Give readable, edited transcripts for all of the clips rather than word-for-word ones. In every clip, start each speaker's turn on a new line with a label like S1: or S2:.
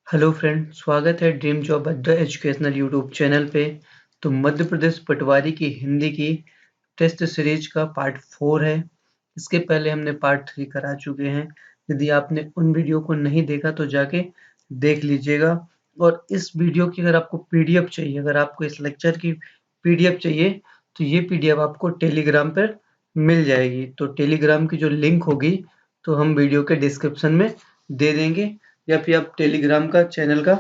S1: Hello friend, स्वागत है dream job अड्डा एजुकेशनल यूट्यूब चैनल पे। तो मध्य प्रदेश पटवारी की हिंदी की टेस्ट सीरीज का पार्ट 4 है। इसके पहले हमने पार्ट 3 करा चुके हैं। यदि आपने उन वीडियो को नहीं देखा तो जाके देख लीजिएगा। और इस वीडियो की अगर आपको पीडीएफ चाहिए, अगर आपको इस लेक्चर की पीडीएफ चाहिए तो ये पीडीएफ आपको टेलीग्राम पर मिल जाएगी। तो टेलीग्राम की जो लिंक होगी तो हम वीडियो के डिस्क्रिप्शन में दे देंगे, या फिर आप टेलीग्राम का चैनल का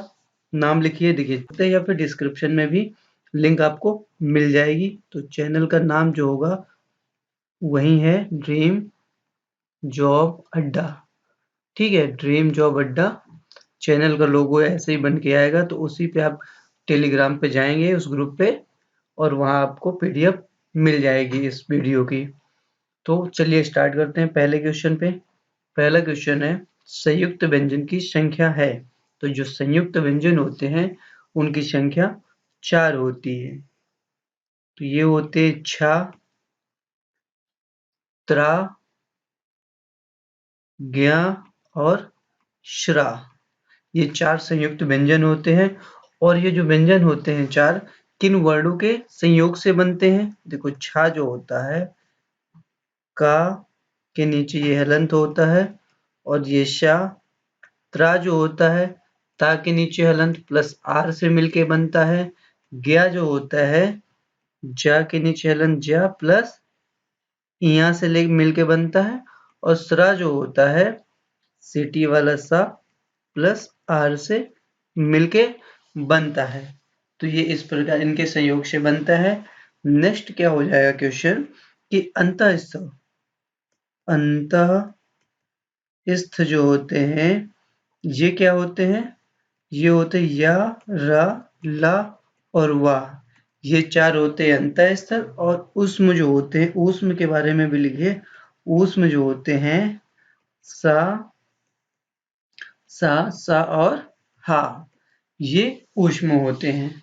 S1: नाम लिखिए, देखिए, या फिर डिस्क्रिप्शन में भी लिंक आपको मिल जाएगी। तो चैनल का नाम जो होगा वही है ड्रीम जॉब अड्डा। ठीक है, ड्रीम जॉब अड्डा चैनल का लोगो ऐसे ही बन के आएगा। तो उसी पे आप टेलीग्राम पे जाएंगे, उस ग्रुप पे, और वहां आपको पीडीएफ मिल जाएगी इस वीडियो की। तो चलिए स्टार्ट करते हैं पहले क्वेश्चन पे। पहला क्वेश्चन है, संयुक्त व्यंजन की संख्या है। तो जो संयुक्त व्यंजन होते हैं उनकी संख्या 4 होती है। तो ये होते हैं छा, त्रा, ज्ञा और श्रा। ये 4 संयुक्त व्यंजन होते हैं। और ये जो व्यंजन होते हैं 4 किन वर्णों के संयोग से बनते हैं? देखो, छा जो होता है का के नीचे ये हलंत होता है, और ये शा, त्रा जो होता है ता के नीचे हलंत प्लस आर से मिलके बनता है। ज्ञा जो होता है जा के नीचे हलंत जा प्लस यहाँ से ले मिलके बनता है। और सरा जो होता है सिटी वाला सा प्लस आर से मिलके बनता है। तो ये इस प्रकार इनके संयोग से बनता है। नेक्स्ट क्या हो जाएगा क्वेश्चन कि अंतःस्थ जो होते हैं ये क्या होते हैं? ये होते या, रा, ला और वा। ये 4 होते हैं अंतःस्थ। और ऊष्म जो होते हैं, ऊष्म के बारे में भी लिखिए। ऊष्म जो होते हैं सा, सा और हा, ये ऊष्म होते हैं।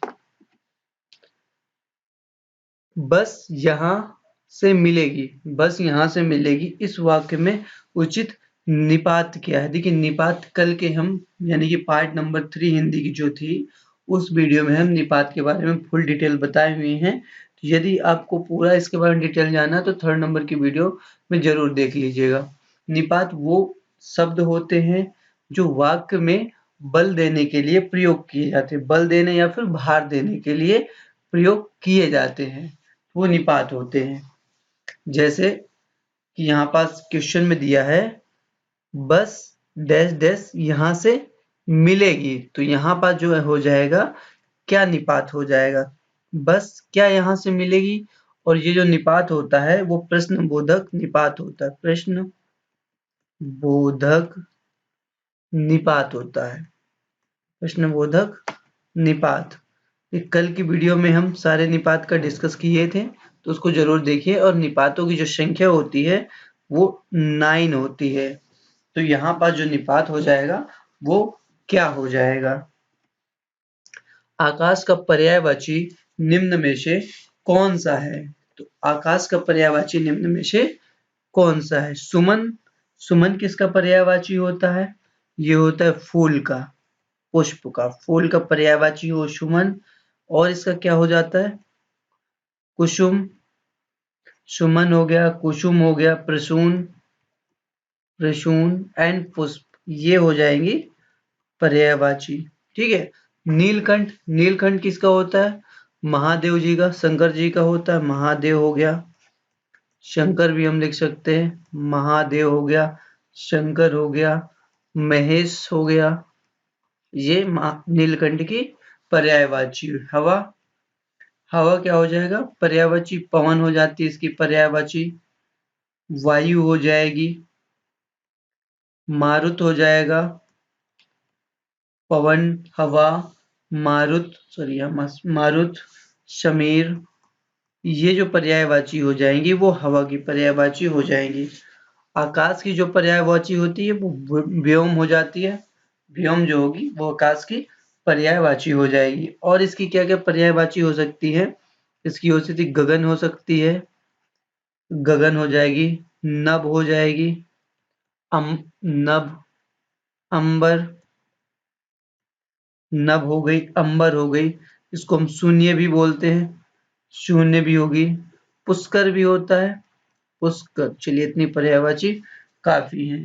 S1: बस यहाँ से मिलेगी, बस यहाँ से मिलेगी, इस वाक्य में उचित निपात क्या है? देखिए, निपात कल के हम यानी कि पार्ट नंबर 3 हिंदी की जो थी उस वीडियो में हम निपात के बारे में फुल डिटेल बताए हुए हैं। तो यदि आपको पूरा इसके बारे में डिटेल जानना है तो 3rd नंबर की वीडियो में जरूर देख लीजिएगा। निपात वो शब्द होते हैं जो वाक्य में बल देने के लिए प्रयोग किए जाते हैं, बल देने या फिर भार देने के लिए प्रयोग किए जाते हैं, वो निपात होते हैं। जैसे कि यहाँ पास क्वेश्चन में दिया है बस डैश डैश यहाँ से मिलेगी। तो यहाँ पास जो है हो जाएगा क्या निपात हो जाएगा? बस क्या यहाँ से मिलेगी? और ये जो निपात होता है वो प्रश्न बोधक निपात होता है। प्रश्न बोधक निपात होता है। प्रश्न बोधक निपात। कल की वीडियो में हम सारे निपात का डिस्कस किए थे, तो उसको जरूर देखिए। और निपातों की जो संख्या होती है वो 9 होती है। तो यहाँ पर जो निपात हो जाएगा वो क्या हो जाएगा? आकाश का पर्यायवाची निम्न में से कौन सा है? तो आकाश का पर्यायवाची निम्न में से कौन सा है? सुमन। सुमन किसका पर्यायवाची होता है? ये होता है फूल का, पुष्प का। फूल का पर्यायवाची हो सुमन। और इसका क्या हो जाता है? कुसुम। सुमन हो गया, कुसुम हो गया, प्रसून, प्रसून एंड पुष्प, ये हो जाएंगी पर्यायवाची। ठीक है। नीलकंठ। नीलकंठ किसका होता है? महादेव जी का, शंकर जी का होता है। महादेव हो गया, शंकर भी हम लिख सकते हैं। महादेव हो गया, शंकर हो गया, महेश हो गया। ये नीलकंठ की पर्यायवाची। हवा। हवा क्या हो जाएगा? पर्यायवाची। पवन हो जाती है इसकी पर्यायवाची। वायु हो जाएगी, मारुत हो जाएगा। पवन, हवा, मारुत, मारुत, समीर, ये जो पर्यायवाची हो जाएंगी वो हवा की पर्यायवाची हो जाएंगी। आकाश की जो पर्यायवाची होती है वो व्योम हो जाती है। व्योम जो होगी वो आकाश की पर्यायवाची हो जाएगी। और इसकी क्या क्या पर्यायवाची हो सकती है? इसकी हो सकती गगन हो सकती है, गगन हो जाएगी। नभ हो जाएगी, नभ, अंबर, नभ हो गई, अंबर हो गई, इसको हम शून्य भी बोलते हैं, शून्य भी होगी, पुष्कर भी होता है, पुष्कर। चलिए इतनी पर्यायवाची काफी है।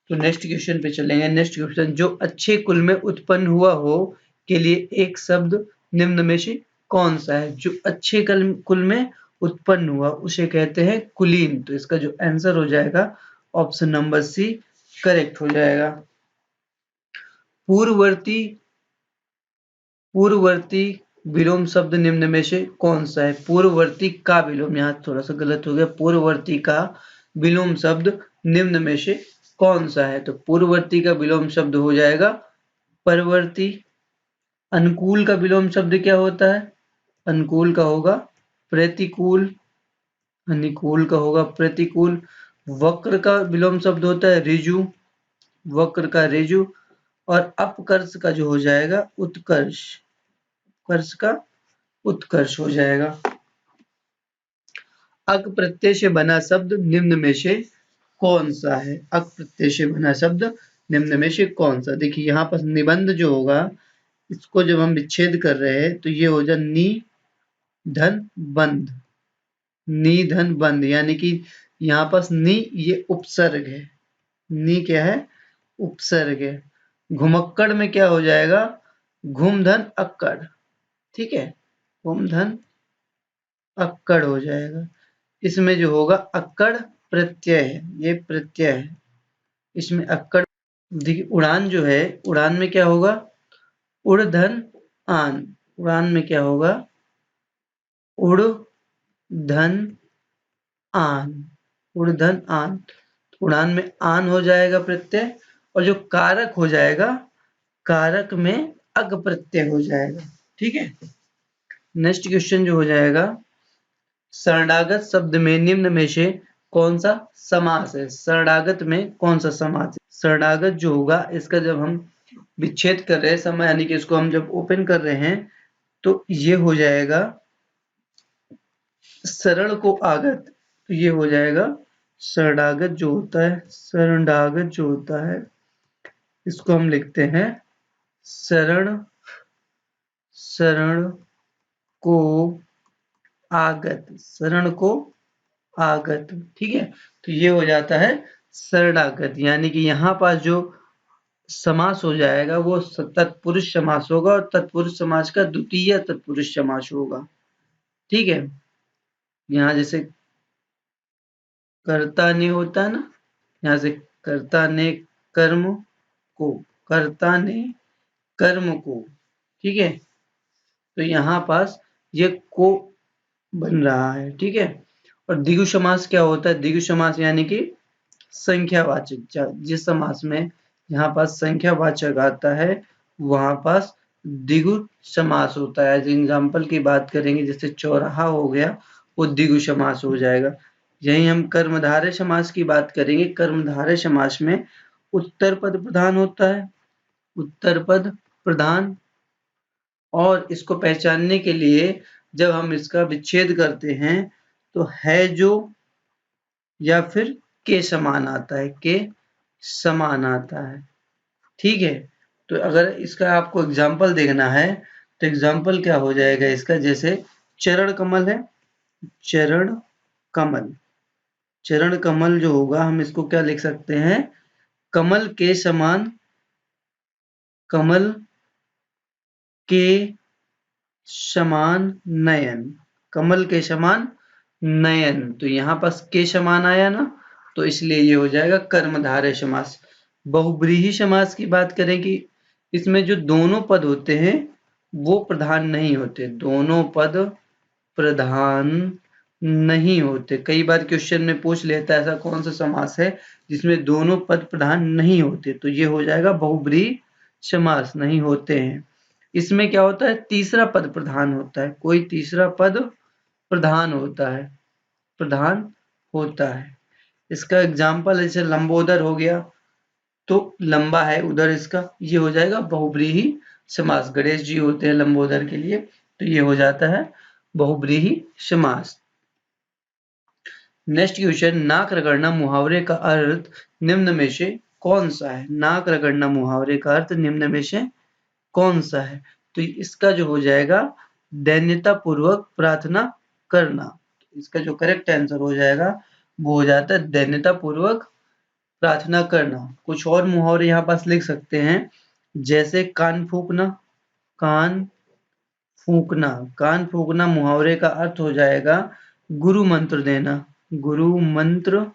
S1: तो नेक्स्ट क्वेश्चन पे चलेंगे। नेक्स्ट क्वेश्चन, जो अच्छे कुल में उत्पन्न हुआ हो के लिए एक शब्द निम्न में से कौन सा है? जो अच्छे कुल में उत्पन्न हुआ उसे कहते हैं कुलीन। तो इसका जो आंसर हो जाएगा ऑप्शन नंबर सी करेक्ट हो जाएगा। पूर्ववर्ती पूर्ववर्ती विलोम शब्द निम्न में से कौन सा है? पूर्ववर्ती का विलोम, यहाँ थोड़ा सा गलत हो गया, पूर्ववर्ती का विलोम शब्द निम्न में से कौन सा है? तो पूर्ववर्ती का विलोम शब्द हो जाएगा परवर्ती। अनुकूल का विलोम शब्द क्या होता है? अनुकूल का होगा प्रतिकूल, अनुकूल का होगा प्रतिकूल। वक्र का विलोम शब्द होता है ऋजु, वक्र का ऋजु। और अपकर्ष का जो हो जाएगा उत्कर्ष, कर्ष का उत्कर्ष हो जाएगा। अक प्रत्यय से बना शब्द निम्न में से कौन सा है? अक प्रत्यय से बना शब्द निम्न में से कौन सा? देखिए यहाँ पर निबंध जो होगा इसको जब हम विच्छेद कर रहे हैं तो ये हो जाए नी धन बंध, नी धन बंध, यानी कि यहाँ पास नी ये उपसर्ग है, नी क्या है? उपसर्ग है। घुमक्कड़ में क्या हो जाएगा? घुम धन अक्कड़, ठीक है, घुम धन अक्कड़ हो जाएगा। इसमें जो होगा अक्कड़ प्रत्यय है, ये प्रत्यय है, इसमें अक्कड़। देखिए उड़ान जो है, उड़ान में क्या होगा? उड़ धन आन, उड़ान में क्या होगा? उड़ धन आन, उड़ धन आन। उड़ान में आन हो जाएगा प्रत्यय, और जो कारक हो जाएगा, कारक में अग प्रत्यय हो जाएगा, ठीक है। नेक्स्ट क्वेश्चन जो हो जाएगा, शरणागत शब्द में निम्न में से कौन सा समास है? शरणागत में कौन सा समास है? शरणागत जो होगा इसका जब हम विच्छेद कर रहे हैं समय, यानी कि इसको हम जब ओपन कर रहे हैं तो ये हो जाएगा शरण को आगत, तो ये हो जाएगा शरणागत जो होता है, शरणागत जो होता है इसको हम लिखते हैं शरण, शरण को आगत, शरण को आगत, ठीक है। तो ये हो जाता है शरणागत, यानी कि यहाँ पास जो समास हो जाएगा वो तत्पुरुष समास होगा, और तत्पुरुष समास का द्वितीय तत्पुरुष समास होगा, ठीक है। यहाँ जैसे कर्ता ने होता है ना, यहाँ से कर्ता ने कर्म को, कर्ता ने कर्म को, ठीक है। तो यहाँ पास ये को बन रहा है, ठीक है। और द्विगु समास क्या होता है? द्विगु समास यानी कि संख्यावाचक, जिस समास में यहाँ पास संख्यावाचक आता है वहां पास द्विगु समास होता है। एग्जाम्पल की बात करेंगे, जैसे चौराहा हो गया, वो द्विगु समास हो जाएगा। यही हम कर्मधारय समास की बात करेंगे। कर्मधारय समास में उत्तर पद प्रधान होता है, उत्तर पद प्रधान। और इसको पहचानने के लिए जब हम इसका विच्छेद करते हैं तो है जो या फिर के समान आता है, के समान आता है, ठीक है। तो अगर इसका आपको एग्जाम्पल देखना है तो एग्जाम्पल क्या हो जाएगा इसका? जैसे चरण कमल है, चरण कमल, चरण कमल जो होगा हम इसको क्या लिख सकते हैं? कमल के समान, कमल के समान नयन, कमल के समान नयन। तो यहाँ पास के समान आया ना, तो इसलिए ये हो जाएगा कर्मधारय समास। बहुब्रीहि समास की बात करें कि इसमें जो दोनों पद होते हैं वो प्रधान नहीं होते, दोनों पद प्रधान नहीं होते। कई बार क्वेश्चन में पूछ लेता है ऐसा कौन सा समास है जिसमें दोनों पद प्रधान नहीं होते, तो ये हो जाएगा बहुब्रीहि समास, नहीं होते हैं। इसमें क्या होता है? तीसरा पद प्रधान होता है, कोई तीसरा पद प्रधान होता है, प्रधान होता है। इसका एग्जाम्पल जैसे लंबोदर हो गया, तो लंबा है उधर इसका, ये हो जाएगा बहुब्रीहि समास। गणेश जी होते हैं लंबोदर के लिए, तो ये हो जाता है बहुब्रीहि समास। नेक्स्ट क्वेश्चन, नाक रगड़ना मुहावरे का अर्थ निम्न में से कौन सा है? नाक रगड़ना मुहावरे का अर्थ निम्न में से कौन सा है? तो इसका जो हो जाएगा दैन्यता पूर्वक प्रार्थना करना। इसका जो करेक्ट आंसर हो जाएगा वो हो जाता है दैन्यता पूर्वक प्रार्थना करना। कुछ और मुहावरे यहाँ पास लिख सकते हैं, जैसे कान फूकना। कान फूकना, कान फूकना मुहावरे का अर्थ हो जाएगा गुरु मंत्र देना। गुरु मंत्र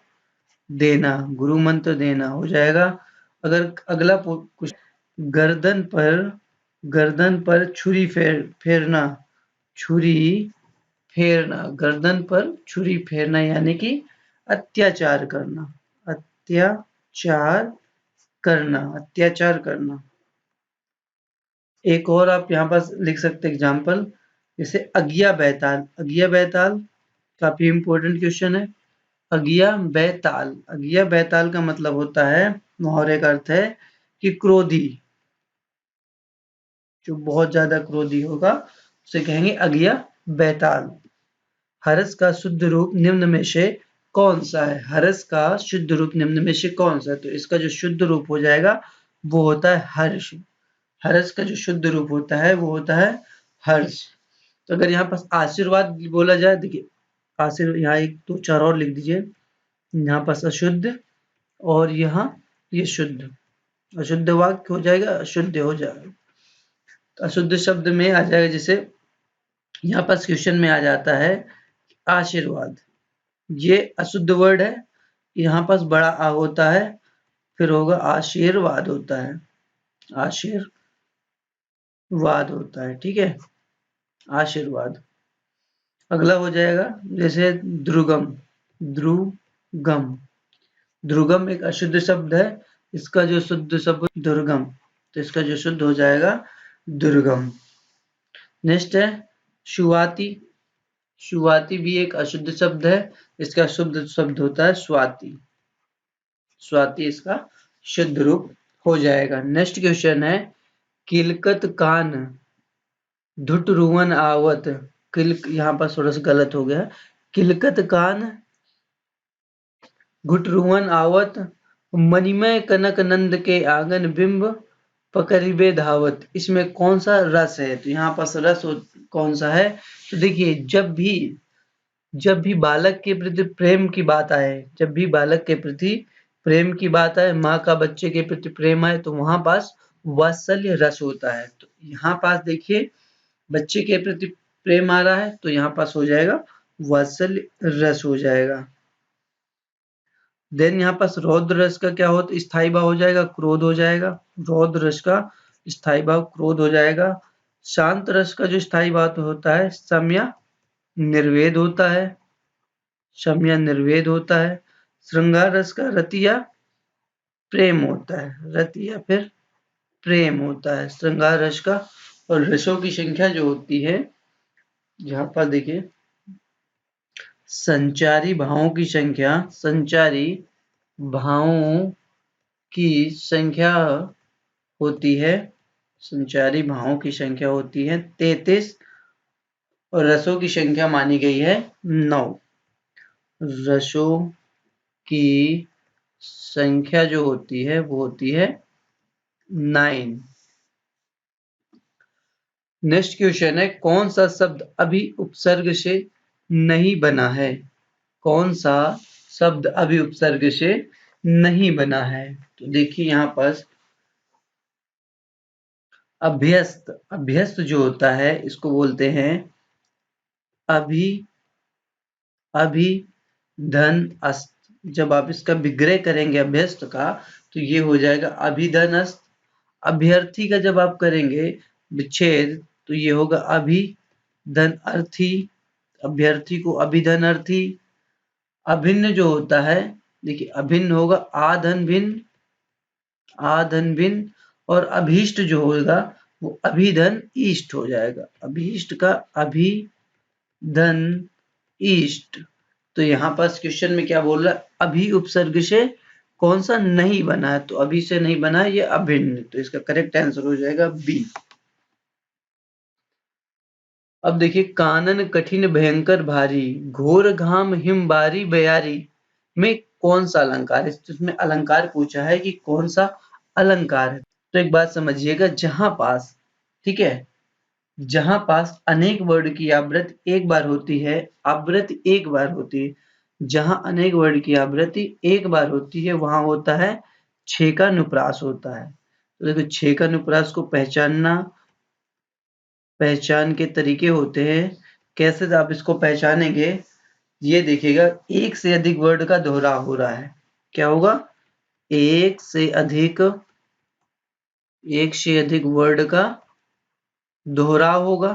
S1: देना, गुरु मंत्र देना हो जाएगा। अगर अगला कुछ, गर्दन पर गर्दन पर छुरी फेरना। छुरी फेरना, गर्दन पर छुरी फेरना यानी कि अत्याचार करना। अत्याचार करना, अत्याचार करना। एक और आप यहाँ पर लिख सकते हैं एग्जाम्पल, जैसे अगिया बैताल। अगिया बैताल काफी इंपॉर्टेंट क्वेश्चन है। अगिया बैताल, अगिया बैताल का मतलब होता है, मुहावरे का अर्थ है कि क्रोधी, जो बहुत ज्यादा क्रोधी होगा उसे कहेंगे अगिया बैताल। हरस का शुद्ध रूप निम्न में से कौन सा है? हरस का शुद्ध रूप निम्न में से कौन सा है? तो इसका जो शुद्ध रूप हो जाएगा वो होता है हर्ष। हर्ष का जो शुद्ध रूप होता है वो होता है हर्ष। तो अगर यहाँ पास आशीर्वाद बोला जाए, देखिए आशीर्वाद, यहाँ एक दो चार और लिख दीजिए, यहाँ पास अशुद्ध और यहाँ ये शुद्ध। अशुद्ध वाक्य हो जाएगा, अशुद्ध हो जाएगा। तो अशुद्ध शब्द में आ जाएगा, जैसे यहाँ पास क्वेश्चन में आ जाता है आशीर्वाद, ये अशुद्ध वर्ड है, यहाँ पास बड़ा आ होता है, फिर होगा आशीर्वाद होता है, आशीर्वाद होता है, ठीक है, आशीर्वाद। अगला हो जाएगा जैसे द्रुगम। द्रुगम, द्रुगम एक अशुद्ध शब्द है, इसका जो शुद्ध शब्द दुर्गम, तो इसका जो शुद्ध हो जाएगा दुर्गम। नेक्स्ट है शुवाती। शुवाती भी एक अशुद्ध शब्द है, इसका शुद्ध शब्द होता है स्वाति। स्वाति इसका शुद्ध रूप हो जाएगा। नेक्स्ट क्वेश्चन है किलकत कान धुट रुवन आवत। यहाँ पर थोड़ा सा गलत हो गया, किलकत कान घुटरुवन आवत, मणिमय कनक नंद के आंगन बिंब पकड़िबे धावत। इसमें कौन सा रस है? तो यहाँ पास रस कौन सा है? तो देखिए जब भी बालक के प्रति प्रेम की बात आए, जब भी बालक के प्रति प्रेम की बात आए, माँ का बच्चे के प्रति प्रेम आए, तो वहां पास वात्सल्य रस होता है। तो यहाँ पास देखिए बच्चे के प्रति प्रेम आ रहा है, तो यहाँ पास हो जाएगा वात्सल्य रस हो जाएगा। देन यहाँ पास रौद्र रस का क्या होता है? स्थायी भाव हो जाएगा, क्रोध हो जाएगा। रौद्र रस का स्थायी भाव क्रोध हो जाएगा। शांत रस का जो स्थायी भाव होता है समया निर्वेद होता है, शम्य निर्वेद होता है। श्रृंगार रस का रतिया प्रेम होता है, रतिया फिर प्रेम होता है श्रृंगार रस का। और रसों की संख्या जो होती है, यहाँ पर देखिए संचारी भावों की संख्या, संचारी भावों की संख्या होती है, संचारी भावों की संख्या होती है 33 और रसों की संख्या मानी गई है 9। रसों की संख्या जो होती है वो होती है 9। नेक्स्ट क्वेश्चन है कौन सा शब्द अभी उपसर्ग से नहीं बना है? कौन सा शब्द अभी उपसर्ग से नहीं बना है? तो देखिए यहाँ पर अभ्यस्त, अभ्यस्त जो होता है इसको बोलते हैं अभी अभिधन अस्त। जब आप इसका विग्रह करेंगे अभ्यस्त का तो ये हो जाएगा अभिधन अस्त। अभ्यर्थी का जब आप करेंगे विच्छेद तो ये होगा अभिधन अर्थी, अभ्यर्थी को अभिधन अर्थी। अभिन्न जो होता है, देखिए अभिन्न होगा आधन भिन्न, आधन भिन्न। और अभीष्ट जो होगा वो अभिधन ईष्ट हो जाएगा, अभीष्ट का अभिधन ईष्ट। तो यहाँ पर क्वेश्चन में क्या बोल रहा है? अभी उपसर्ग से कौन सा नहीं बना है? तो अभी से नहीं बना है ये अभिन्न, तो इसका करेक्ट आंसर हो जाएगा बी। अब देखिए कानन कठिन भयंकर भारी, घोर घाम हिम बारी बयारी में कौन सा अलंकार है? इसमें अलंकार पूछा है कि कौन सा अलंकार है। तो एक बात समझिएगा, जहां पास ठीक है। जहां पास अनेक वर्ण की आवृत्ति एक बार होती है, आवृत्ति एक बार होती है, जहां अनेक वर्ण की आवृत्ति एक बार होती है वहां होता है छेकानुप्रास होता है। तो देखो छेकानुप्रास को पहचान के तरीके होते हैं। कैसे आप इसको पहचानेंगे, ये देखिएगा, एक से अधिक वर्ड का दोहराव हो रहा है। क्या होगा? एक से अधिक वर्ड का दोहराव होगा।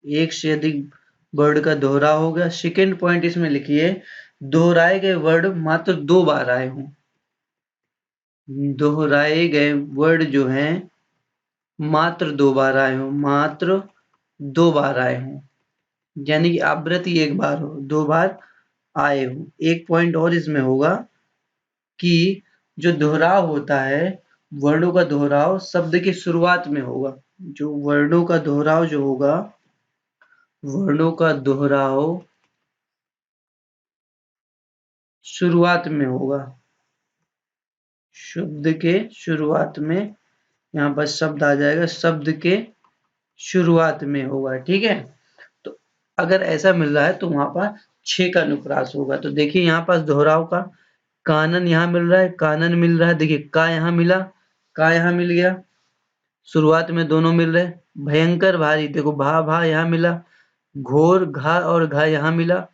S1: एक से अधिक वर्ड का दोहराव होगा। सेकेंड पॉइंट इसमें लिखिए, दोहराए गए वर्ड मात्र 2 बार आए हों। दोहराए गए वर्ड जो हैं मात्र 2 बार आए हों, मात्र 2 बार आए हों। यानी कि आवृत्ति एक बार हो, 2 बार आए हो। एक पॉइंट और इसमें होगा कि जो दोहराव होता है, वर्णों का दोहराव शब्द की शुरुआत में होगा। जो वर्णों का दोहराव जो होगा, वर्णों का दोहराव शुरुआत में होगा। शब्द के शुरुआत में, यहाँ पर शब्द आ जाएगा, शब्द के शुरुआत में होगा। ठीक है। तो अगर ऐसा मिल रहा है तो वहां पर छे का अनुप्रास होगा। तो देखिए यहाँ पास दोहराव का कानन यहाँ मिल रहा है, कानन मिल रहा है। देखिए का यहाँ मिला, का यहाँ मिल गया, शुरुआत में दोनों मिल रहे। भयंकर भारी, देखो भा भा यहाँ मिला, घोर घा और घा यहाँ मिला,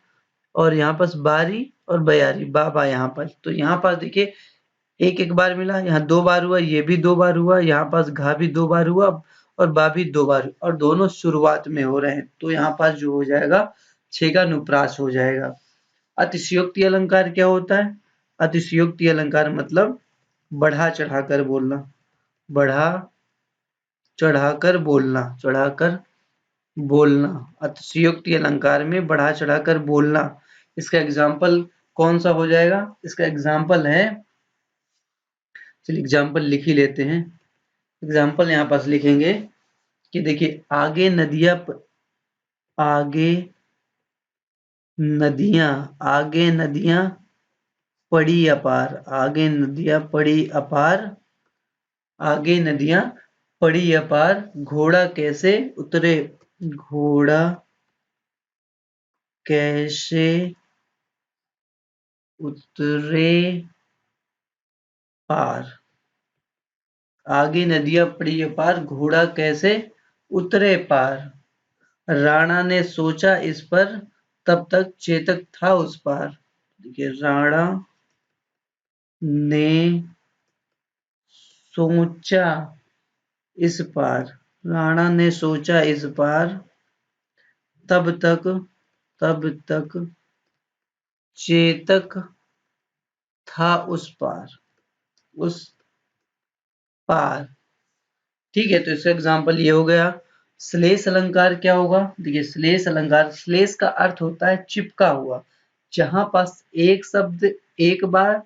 S1: और यहाँ पास बारी और बयारी बा बा यहाँ पर। तो यहाँ पास देखिए एक एक बार मिला, यहाँ 2 बार हुआ, ये भी 2 बार हुआ, यहाँ पास घा भी 2 बार हुआ और बा भी 2 बार, और दोनों शुरुआत में हो रहे हैं। तो यहाँ पास जो हो जाएगा छे का अनुप्रास हो जाएगा। अतिशयोक्ति अलंकार क्या होता है? अतिशयोक्ति अलंकार मतलब बढ़ा चढ़ाकर बोलना, बढ़ा चढ़ाकर बोलना, चढ़ाकर बोलना। अतिशयोक्ति अलंकार में बढ़ा चढ़ाकर बोलना। इसका एग्जाम्पल कौन सा हो जाएगा? इसका एग्जाम्पल है, चलिए एग्जाम्पल लिख ही लेते हैं। एग्जाम्पल यहाँ पास लिखेंगे कि देखिए आगे आगे नदियां पड़ी अपार, आगे नदियां पड़ी अपार, आगे नदियां पड़ी अपार, घोड़ा कैसे उतरे, घोड़ा कैसे उतरे पार। आगे नदियां पड़ी अपार, घोड़ा कैसे उतरे पार। राणा ने सोचा इस पर, तब तक चेतक था उस पार। देखिए राणा ने सोचा इस पार, राणा ने सोचा इस पार, तब तक चेतक था उस पार, उस पार। ठीक है। तो इसका एग्जाम्पल ये हो गया। श्लेष अलंकार क्या होगा? देखिए श्लेष अलंकार, श्लेष का अर्थ होता है चिपका हुआ, जहां पास एक शब्द एक बार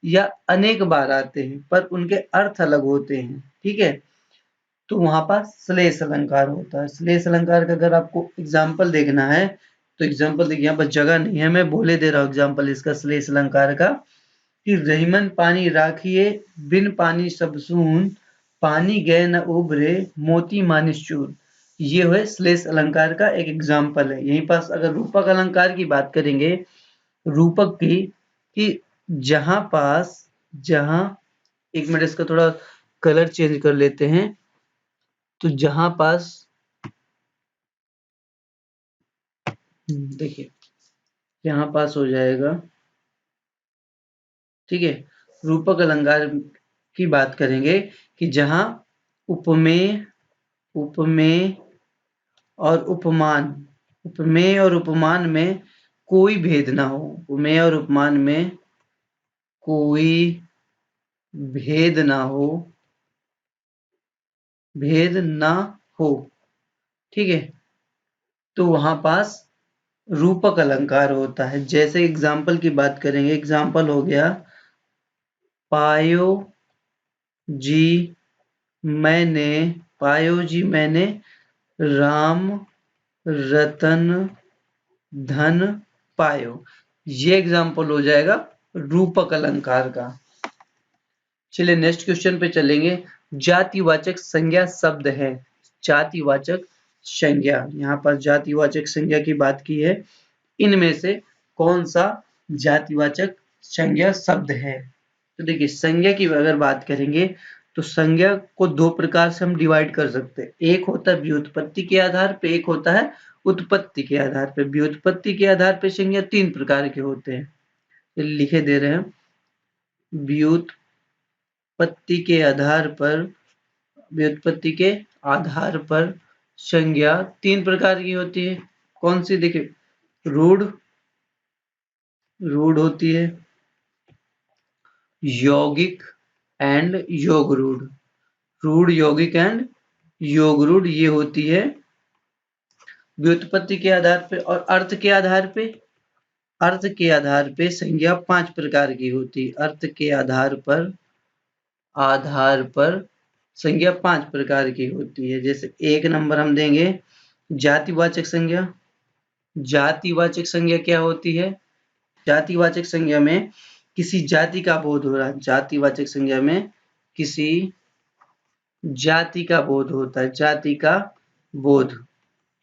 S1: या अनेक बार आते हैं पर उनके अर्थ अलग होते हैं। ठीक है। तो वहां पर श्लेष अलंकार होता है। श्लेष अलंकार का अगर आपको एग्जाम्पल देखना है तो एग्जाम्पल देखिए, यहाँ पर जगह नहीं है, मैं बोले दे रहा हूँ एग्जाम्पल इसका श्लेष अलंकार का, कि रहीमन पानी राखिए, बिन पानी सब सून, पानी गए न उबरे, मोती मानिस चूर। ये है श्लेष अलंकार का एक एग्जाम्पल है। यहीं पास अगर रूपक अलंकार की बात करेंगे, रूपक की, कि जहां एक मिनट इसका थोड़ा कलर चेंज कर लेते हैं। तो जहां पास देखिए यहाँ पास हो जाएगा। ठीक है। रूपक अलंकार की बात करेंगे कि जहां उपमेय उपमेय और उपमान में कोई भेद ना हो, उपमेय और उपमान में कोई भेद ना हो, भेद ना हो। ठीक है। तो वहां पास रूपक अलंकार होता है। जैसे एग्जाम्पल की बात करेंगे, एग्जाम्पल हो गया, पायो जी मैंने, पायो जी मैंने, राम रतन धन पायो। ये एग्जाम्पल हो जाएगा रूपक अलंकार का। चलिए नेक्स्ट क्वेश्चन पे चलेंगे। जातिवाचक संज्ञा शब्द है। जातिवाचक संज्ञा, यहाँ पर जातिवाचक संज्ञा की बात की है। इनमें से कौन सा जातिवाचक संज्ञा शब्द है? तो देखिए संज्ञा की अगर बात करेंगे तो संज्ञा को दो प्रकार से हम डिवाइड कर सकते हैं। एक होता है व्युत्पत्ति के आधार पे, एक होता है उत्पत्ति के आधार पे। व्युत्पत्ति के आधार पे संज्ञा तीन प्रकार के होते हैं, लिखे दे रहे हैं। व्युत्पत्ति के आधार पर, व्युत्पत्ति के आधार पर संज्ञा तीन प्रकार की होती है। कौन सी? देखिए रूढ़, रूढ़ होती है, यौगिक एंड योग रूढ़। रूढ़, यौगिक एंड योग रूढ़ ये होती है व्युत्पत्ति के आधार पे। और अर्थ के आधार पे, अर्थ के आधार पे संज्ञा पांच प्रकार की होती है। अर्थ के आधार पर संज्ञा पांच प्रकार की होती है। जैसे एक नंबर हम देंगे जातिवाचक संज्ञा। जातिवाचक संज्ञा क्या होती है? जातिवाचक संज्ञा में किसी जाति का बोध हो रहा है। जातिवाचक संज्ञा में किसी जाति का बोध होता है, जाति का बोध।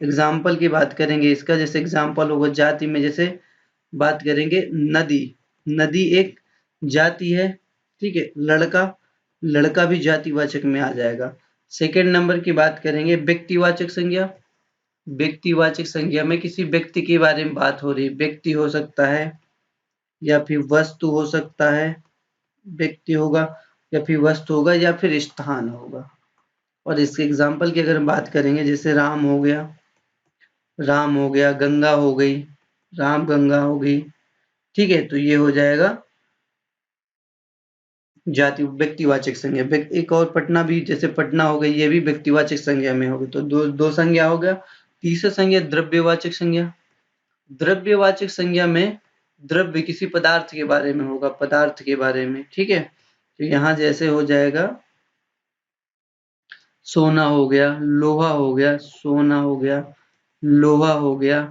S1: एग्जाम्पल की बात करेंगे इसका, जैसे एग्जाम्पल होगा जाति में, जैसे बात करेंगे नदी। नदी एक जाति है, ठीक है। लड़का, लड़का भी जातिवाचक में आ जाएगा। सेकंड नंबर की बात करेंगे व्यक्तिवाचक संज्ञा। व्यक्तिवाचक संज्ञा में किसी व्यक्ति के बारे में बात हो रही है। व्यक्ति हो सकता है या फिर वस्तु हो सकता है, व्यक्ति होगा या फिर वस्तु होगा या फिर स्थान होगा। और इसके एग्जाम्पल की अगर हम बात करेंगे, जैसे राम हो गया, राम हो गया, गंगा हो गई, राम गंगा हो गई, ठीक है। तो ये हो जाएगा जाति व्यक्तिवाचक संज्ञा। एक और पटना भी, जैसे पटना हो गई, ये भी व्यक्तिवाचक संज्ञा में होगी। तो दो संज्ञा हो गया। तीसरा संज्ञा द्रव्यवाचक संज्ञा। द्रव्यवाचक संज्ञा में द्रव्य किसी पदार्थ के बारे में होगा, पदार्थ के बारे में, ठीक है। तो यहाँ जैसे हो जाएगा सोना हो गया, लोहा हो गया, सोना हो गया, लोहा हो गया,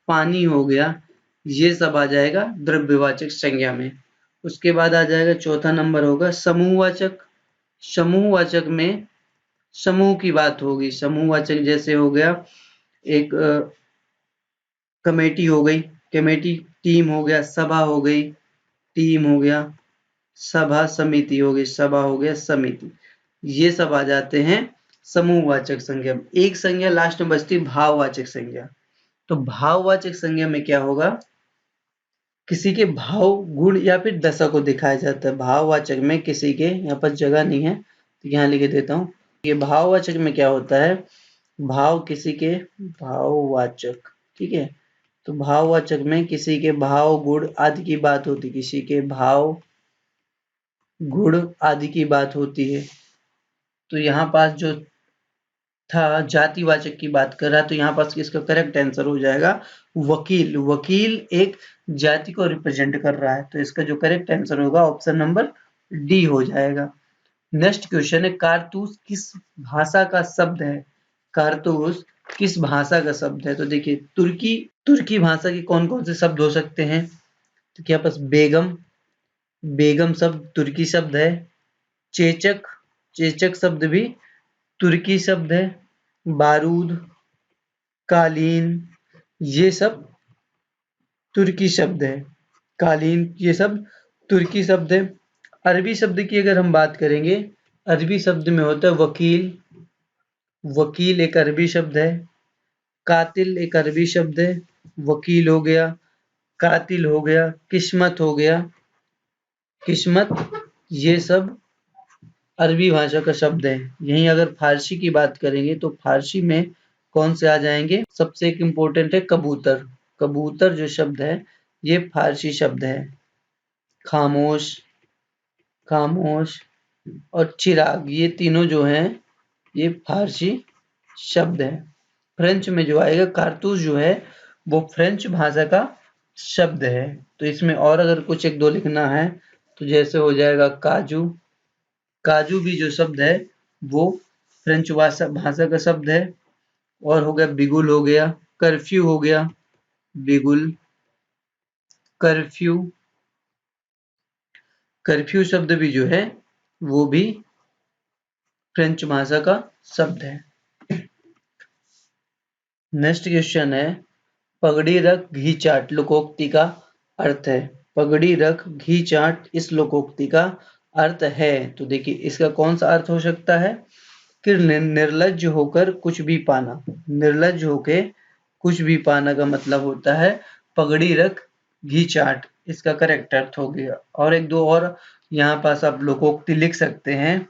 S1: पानी हो गया, ये सब आ जाएगा द्रव्यवाचक संज्ञा में। उसके बाद आ जाएगा चौथा नंबर होगा समूहवाचक। समूहवाचक में समूह की बात होगी। समूहवाचक जैसे हो गया एक कमेटी हो गई, कमेटी। टीम हो गया, सभा हो गई, टीम हो गया, सभा। समिति हो गई, सभा हो गया, समिति। ये सब आ जाते हैं समूहवाचक संज्ञा। एक संज्ञा लास्ट में बचती भाववाचक संज्ञा। तो भाववाचक संज्ञा में क्या होगा? किसी के भाव, गुण या फिर दशा को दिखाया जाता है। भाववाचक में किसी के, यहाँ पर जगह नहीं है तो यहाँ लिख देता हूँ। ये भाववाचक में क्या होता है? भाव किसी के, भाववाचक, ठीक है। तो भाववाचक में किसी के भाव, गुण आदि की बात होती है। किसी के भाव, गुण आदि की बात होती है। तो यहाँ पास जो था जातिवाचक की बात कर रहा है, तो यहाँ पास इसका करेक्ट आंसर हो जाएगा वकील। वकील एक जाति को रिप्रेजेंट कर रहा है, तो इसका जो करेक्ट आंसर होगा ऑप्शन नंबर डी हो जाएगा। नेक्स्ट क्वेश्चन है कारतूस किस भाषा का शब्द है? कारतूस किस भाषा का शब्द है? तो देखिए तुर्की, तुर्की भाषा के कौन कौन से शब्द हो सकते हैं? तो क्या पास बेगम, बेगम शब्द तुर्की शब्द है। चेचक, चेचक शब्द भी तुर्की शब्द है। बारूद, कालीन, ये सब तुर्की शब्द है। कालीन, ये सब तुर्की शब्द है। अरबी शब्द की अगर हम बात करेंगे, अरबी शब्द में होता है वकील। वकील एक अरबी शब्द है। कातिल एक अरबी शब्द है। वकील हो गया, कातिल हो गया, किस्मत हो गया, किस्मत, ये सब अरबी भाषा का शब्द है। यहीं अगर फारसी की बात करेंगे तो फारसी में कौन से आ जाएंगे? सबसे एक इम्पोर्टेंट है कबूतर। कबूतर जो शब्द है ये फारसी शब्द है। खामोश, खामोश और चिराग, ये तीनों जो हैं ये फारसी शब्द है। फ्रेंच में जो आएगा कारतूस जो है वो फ्रेंच भाषा का शब्द है। तो इसमें और अगर कुछ एक दो लिखना है तो जैसे हो जाएगा काजू। काजू भी जो शब्द है वो फ्रेंच भाषा का शब्द है। और हो गया बिगुल हो गया, कर्फ्यू हो गया, बिगुल, कर्फ्यू। कर्फ्यू शब्द भी जो है वो भी फ्रेंच भाषा का शब्द है। नेक्स्ट क्वेश्चन है, पगड़ी रख घी चाट लोकोक्ति का अर्थ है। पगड़ी रख घी चाट इस लोकोक्ति का अर्थ है। तो देखिए इसका कौन सा अर्थ हो सकता है कि निर्लज्ज होकर कुछ भी पाना। निर्लज्ज होके कुछ भी पाना का मतलब होता है पगड़ी रख घी चाट, इसका करेक्ट अर्थ हो गया। और एक दो और यहाँ पास आप लोकोक्ति लिख सकते हैं,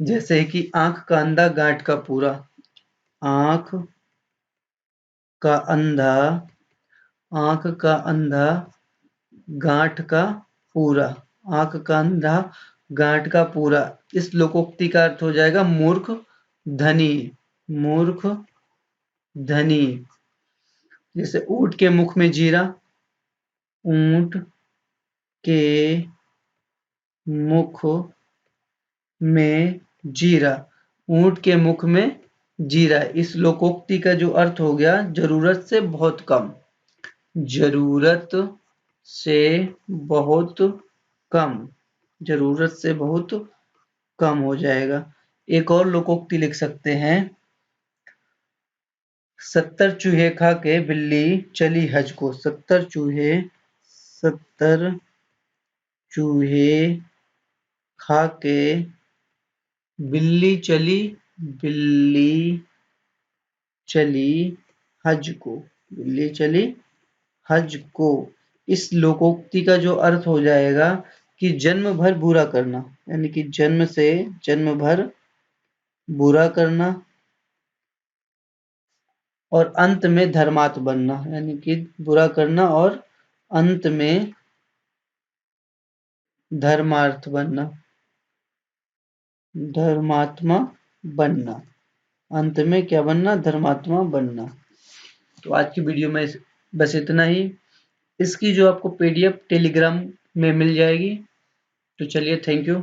S1: जैसे कि आंख का अंधा गांठ का पूरा। आंख का अंधा, आंख का अंधा गांठ का पूरा। आंख का अंधा गांठ का पूरा, इस लोकोक्ति का अर्थ हो जाएगा मूर्ख धनी। मूर्ख धनी। जैसे ऊंट के मुख में जीरा। ऊंट के मुख में जीरा। ऊंट के मुख में जीरा, इस लोकोक्ति का जो अर्थ हो गया जरूरत से बहुत कम। जरूरत से बहुत कम। जरूरत से बहुत कम हो जाएगा। एक और लोकोक्ति लिख सकते हैं, 70 चूहे खा के बिल्ली चली हज को। 70 चूहे खा के बिल्ली चली हज को। बिल्ली चली हज को, इस लोकोक्ति का जो अर्थ हो जाएगा कि जन्म भर बुरा करना, यानी कि जन्म भर बुरा करना और अंत में धर्मात्म बनना, यानी कि बुरा करना और अंत में धर्मार्थ बनना, धर्मात्मा बनना। अंत में क्या बनना? धर्मात्मा बनना। तो आज की वीडियो में बस इतना ही। इसकी जो आपको पीडीएफ टेलीग्राम में मिल जाएगी। तो चलिए, थैंक यू।